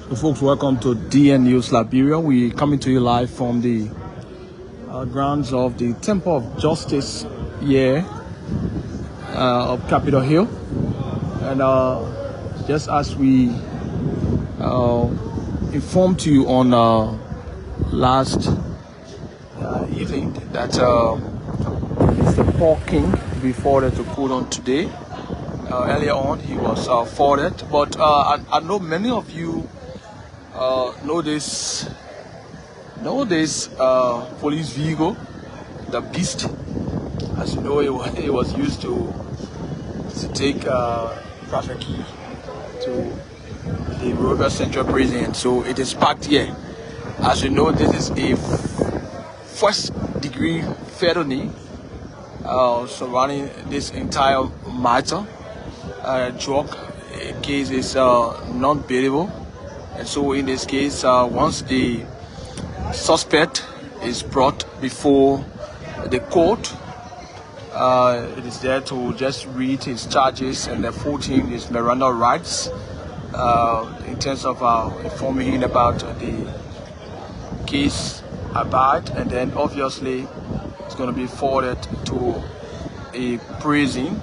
So folks, welcome to DN News Liberia. We coming to you live from the grounds of the Temple of Justice here of Capitol Hill. And just as we informed you on last evening that Mr. Paul King be forwarded to court on today. Earlier on, he was forwarded, but I know many of you know this police vehicle, the Beast. As you know, it was used to take trafficking to the Monrovia Central Prison. So it is parked here. As you know, this is a first-degree felony surrounding this entire matter. Drug case is non-bailable, and so in this case, once the suspect is brought before the court, it is there to just read his charges and afford him his Miranda rights in terms of informing him about the case about, and then obviously it's going to be forwarded to a prison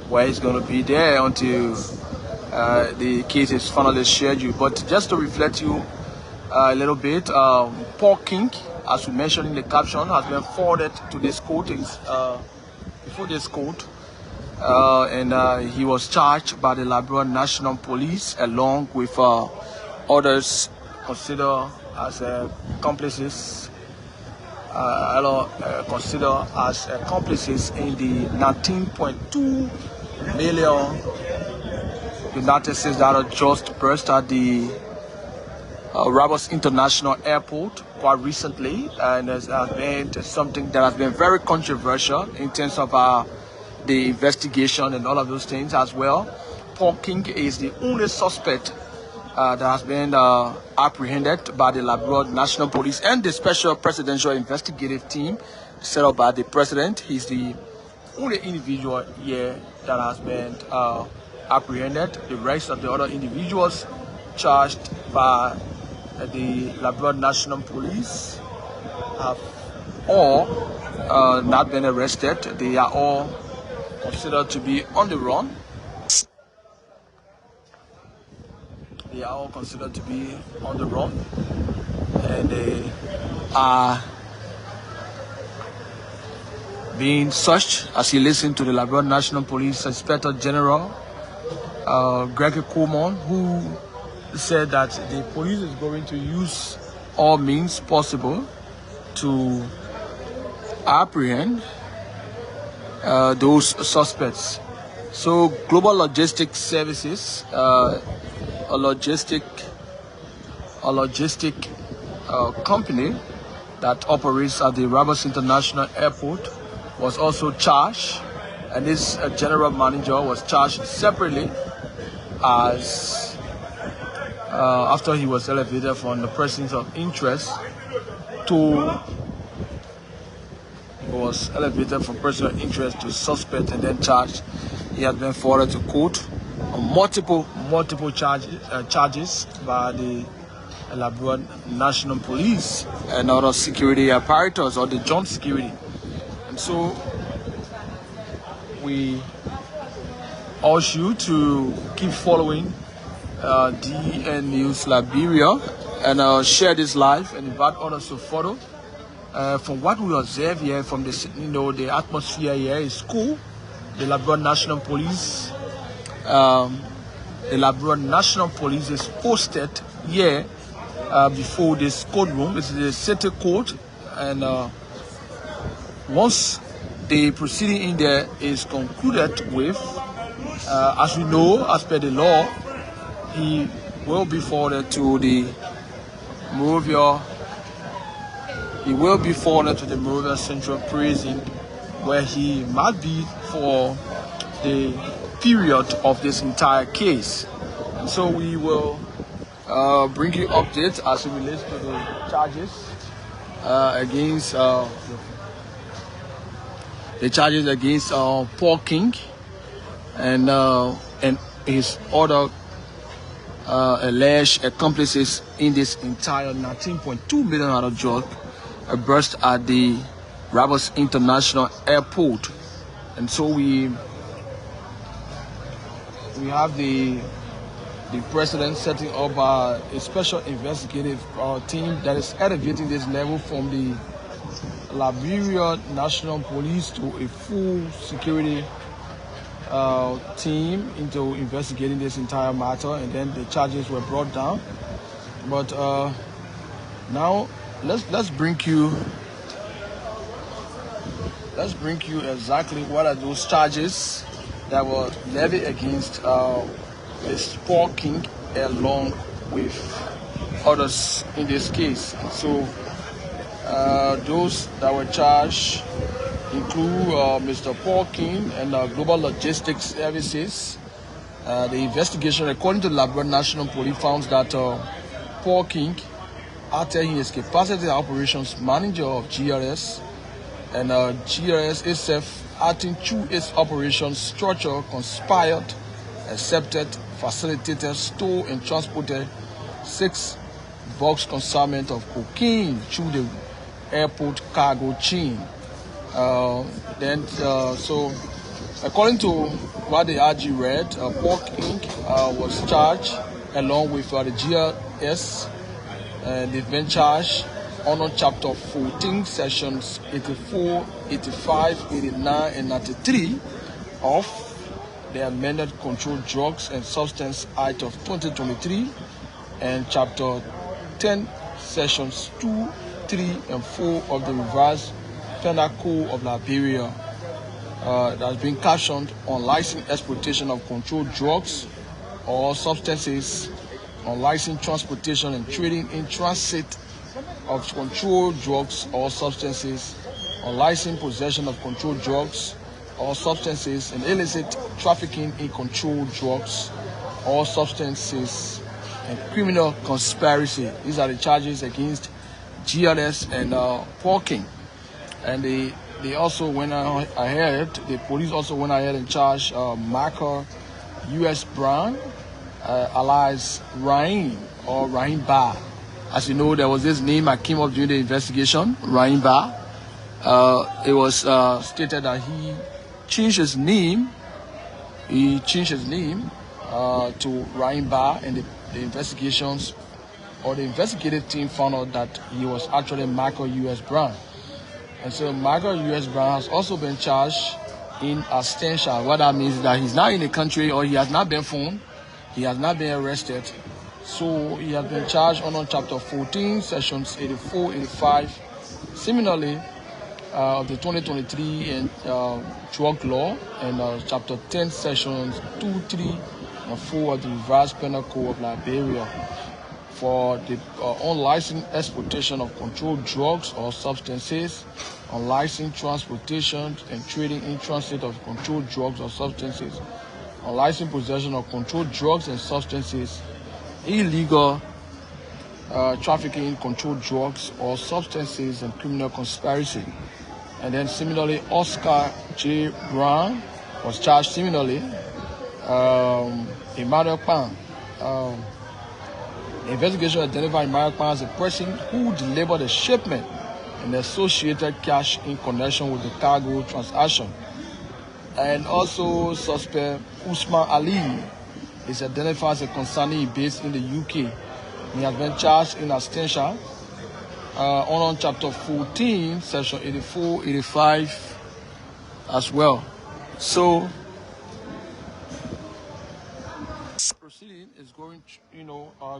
where he's going to be there until the case is finally scheduled. But just to reflect you a little bit, Paul King, as we mentioned in the caption, has been forwarded to this court before this court, and he was charged by the Liberia National Police along with others considered as accomplices. Considered as accomplices in the 19.2 million United States dollar just burst at the Rabos International Airport quite recently, and has been something that has been very controversial in terms of the investigation and all of those things as well. Paul King is the only suspect that has been apprehended by the Liberia National Police and the Special Presidential Investigative Team set up by the President. He's the only individual here that has been apprehended. The rest of the other individuals charged by the Liberia National Police have all not been arrested. They are all considered to be on the run. They are all considered to be on the run, and they are being searched. As you listen to the Liberia National Police Inspector General Gregory Coleman, who said that the police is going to use all means possible to apprehend those suspects. So Global Logistics Services, a logistic company that operates at the Rabos International Airport, was also charged, and this general manager was charged separately as after he was elevated from the persons of interest to suspect and then charged. He has been forwarded to court on multiple charges by the Liberia National Police and other security apparatus or the joint security. And so we urge you to keep following DN News Liberia and share this live and invite others to follow. From what we observe here, from the atmosphere here is cool. The Liberia National Police, is posted here before this courtroom. It's the city court, and once the proceeding in there is concluded with, as we know, as per the law, he will be forwarded to the Monrovia. He will be forwarded to the Monrovia Central Prison, where he might be for the period of this entire case. And so we will bring you updates as it relates to the charges against Paul King and his other alleged accomplices in this entire $19.2 million drug burst at the Rabat International Airport. And so we have the president setting up a special investigative team that is elevating this level from the Liberia National Police to a full security team into investigating this entire matter, and then the charges were brought down. But now let's bring you exactly what are those charges that were levied against this Paul King along with others in this case. So those that were charged include Mr. Paul King and Global Logistics Services. The investigation, according to the Liberia National Police, found that Paul King acted in his capacity as operations manager of GRS, and GRS itself, acting through its operations structure, conspired, accepted, facilitated, stole, and transported 6 bulk consignment of cocaine through the airport cargo chain. So according to what the RG read, Paul King was charged along with the GRS. They've been charged under Chapter 14, Sections 84, 85, 89, and 93 of the amended Controlled Drugs and Substance Act of 2023, and Chapter 10, Sections 2, 3, and 4 of the revised Penal Code of Liberia that has been captioned unlicensed exploitation of controlled drugs or substances, unlicensed transportation and trading in transit of controlled drugs or substances, unlicensed possession of controlled drugs or substances, and illicit trafficking in controlled drugs or substances, and criminal conspiracy. These are the charges against GRS and Paul King. And they also went ahead, the police also went ahead and charged Michael U.S. Brown, alias Rahim, or Rahim Ba. As you know, there was this name that came up during the investigation, Rahim Ba. It was stated that he changed his name. He changed his name to Rahim Ba, and the investigations or the investigative team found out that he was actually Michael U.S. Brown. And so Michael U.S. Brown has also been charged in abstention. What that means is that he's not in the country, or he has not been found, he has not been arrested. So he has been charged under Chapter 14, Sections 84, 85, similarly of the 2023 and drug law, and Chapter 10, Sections 2, 3, and 4 of the revised Penal Code of Liberia for the unlicensed exploitation of controlled drugs or substances, unlicensed transportation and trading in transit of controlled drugs or substances, unlicensed possession of controlled drugs and substances, illegal trafficking in controlled drugs or substances, and criminal conspiracy. And then similarly, Oscar J. Brown was charged similarly. Emmanuel Pan. The investigation identified Emmanuel Pan as a person who delivered a shipment and associated cash in connection with the cargo transaction. And also suspect Usman Ali is identified as a consignee based in the UK. He has been charged in abstention on Chapter 14, Section 84, 85 as well. So proceeding is going,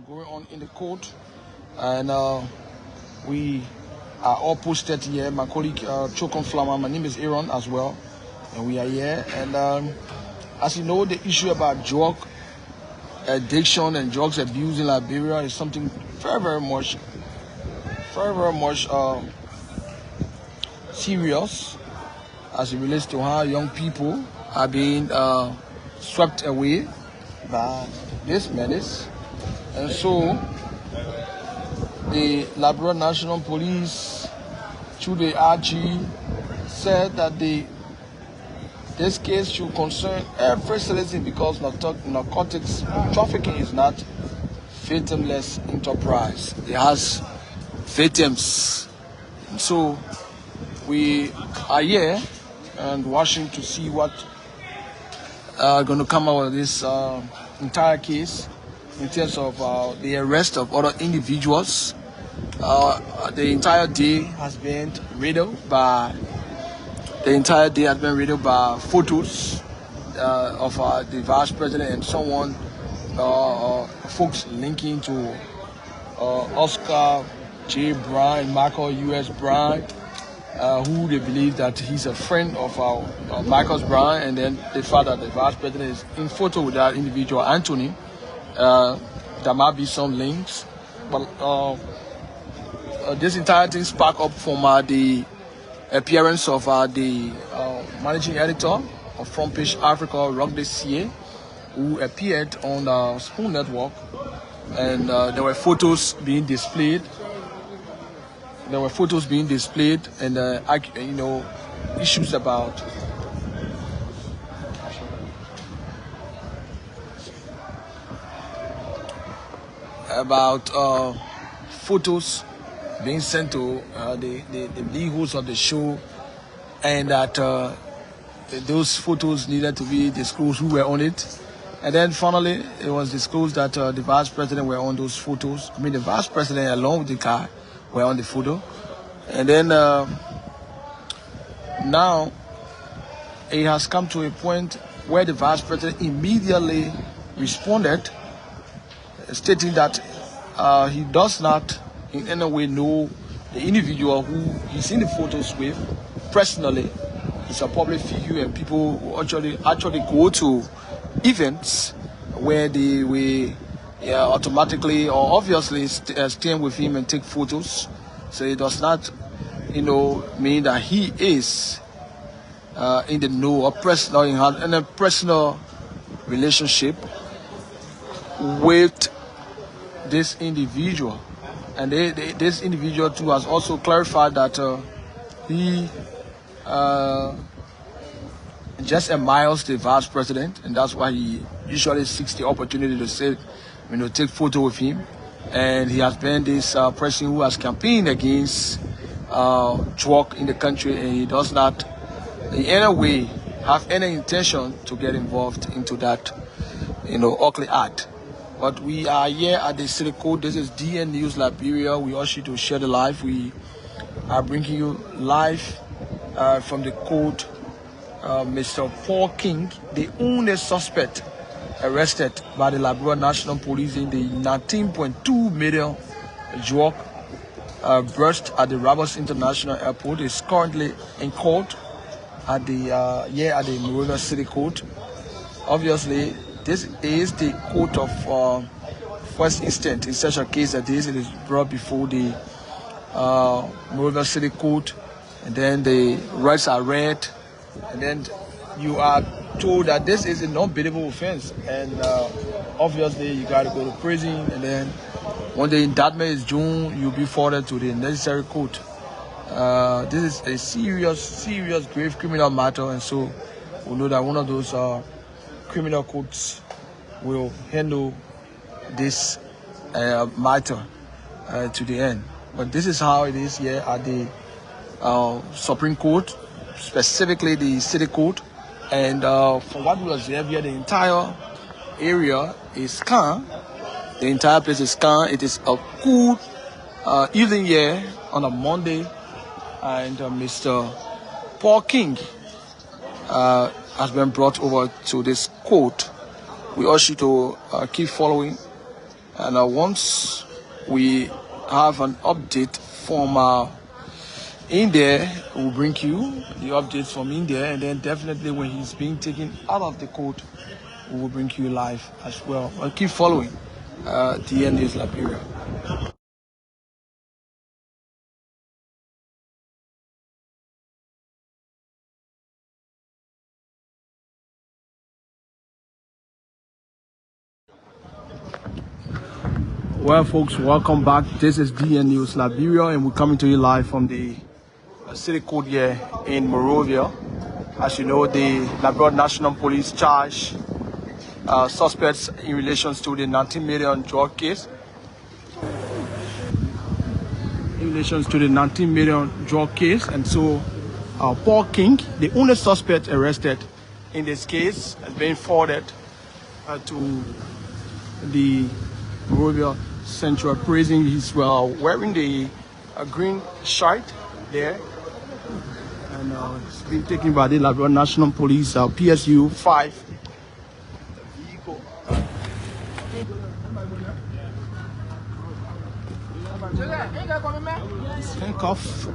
going on in the court, and we are all posted here. My colleague Chokon Flama, my name is Aaron as well, and we are here. And as you know, the issue about drug addiction and drugs abuse in Liberia is something very much serious as it relates to how young people are being swept away by this menace. And so the Liberia National Police, through the RG, said that this case should concern every citizen, because narcotics trafficking is not victimless enterprise. It has victims. And so we are here and watching to see what going to come out of this entire case in terms of the arrest of other individuals. The entire day has been riddled by photos of the vice president and someone, folks linking to Oscar J. Brown, Michael U.S. Brown, who they believe that he's a friend of Michael Brown, and then the fact that the vice president is in photo with that individual, Anthony. There might be some links, but this entire thing sparked up from the appearance of the managing editor of Front Page Africa, Rock CA, who appeared on Spoon Network, and there were photos being displayed. And issues about photos being sent to the lead host of the show, and that those photos needed to be disclosed who were on it. And then finally, it was disclosed that the vice president were on those photos. I mean, the vice president along with the car were on the photo. And then now it has come to a point where the vice president immediately responded, stating that he does not in any way know the individual who he's in the photos with personally. He's a public figure, and people who actually go to events where they will automatically or obviously stand with him and take photos. So it does not, mean that he is in the know or personal in a personal relationship with this individual. And this individual too has also clarified that he just admires the vice president, and that's why he usually seeks the opportunity to say, take photo with him. And he has been this person who has campaigned against drug in the country, and he does not in any way have any intention to get involved into that, ugly act. But we are here at the City Court. This is DN News Liberia. We ask you to share the live. We are bringing you live from the court. Mr. Paul King, the only suspect arrested by the Liberia National Police in the 19.2 million drug burst at the Roberts International Airport, is currently in court at the Monrovia City Court. Obviously, this is the court of first instance in such a case that this. It is brought before the Monrovia City Court, and then the rights are read, and then you are told that this is a non-bailable offense, and obviously you got to go to prison, and then when the indictment is due, you'll be forwarded to the necessary court. This is a serious, grave criminal matter, and so we know that one of those criminal courts will handle this matter to the end. But this is how it is here at the Supreme Court, specifically the City Court. And from what we observe here, the entire area is calm. The entire place is calm. It is a cool evening here on a Monday, and Mr. Paul King has been brought over to this court. We ask you to keep following, and once we have an update from in there, we'll bring you the updates from in there, and then definitely when he's being taken out of the court, we will bring you live as well. But keep following DN News Liberia. Well, folks, welcome back. This is DN News Liberia, and we're coming to you live from the City Court here in Monrovia. As you know, the Liberia National Police charged suspects in relation to the 19 million drug case. In relation to the 19 million drug case, and so Paul King, the only suspect arrested in this case, has been forwarded to the Monrovia Central Prison. He's wearing the green shirt there, and it's been taken by the Liberia National Police PSU 5 vehicle. Handcuff.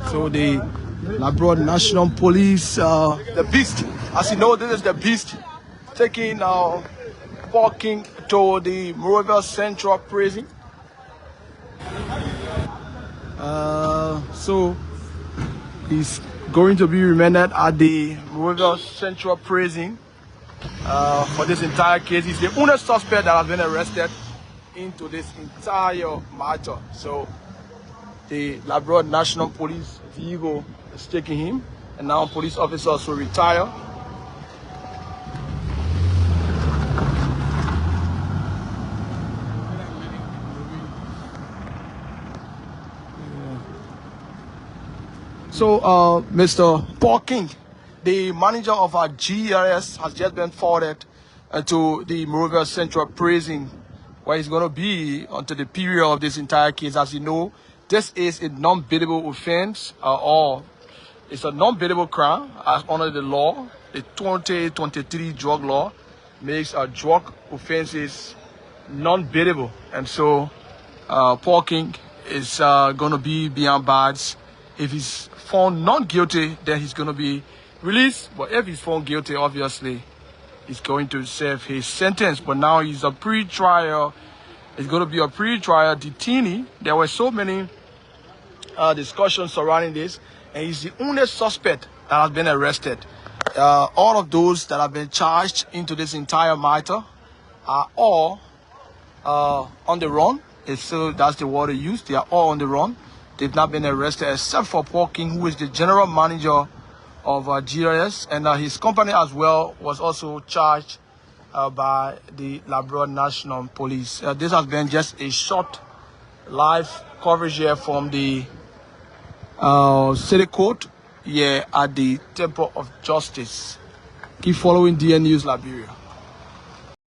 So the Liberia National Police, the beast, as you know, this is the beast, taking Paul King to the Monrovia Central Prison. So he's going to be remanded at the Monrovia Central Prison for this entire case. He's the only suspect that has been arrested into this entire matter. So the Liberia National Police vehicle is taking him, and now police officers will retire. So Mr. Paul King, the manager of our GRS, has just been forwarded to the Monrovia Central Prison, where he's going to be until the period of this entire case. As you know, this is a non-bailable offense, or it's a non-bailable crime as under the law. The 2023 drug law makes drug offenses non-bailable, and so Paul King is going to be behind bars. If he's found not guilty, then he's going to be released. But if he's found guilty, obviously, he's going to serve his sentence. But now he's a pre-trial. It's going to be a pre-trial detainee. There were so many discussions surrounding this, and he's the only suspect that has been arrested. All of those that have been charged into this entire matter are all on the run. So that's the word they use. They are all on the run. They've not been arrested except for Paul King, who is the general manager of GRS, and his company as well was also charged by the Liberia National Police. This has been just a short live coverage here from the city court here at the Temple of Justice. Keep following DN News Liberia.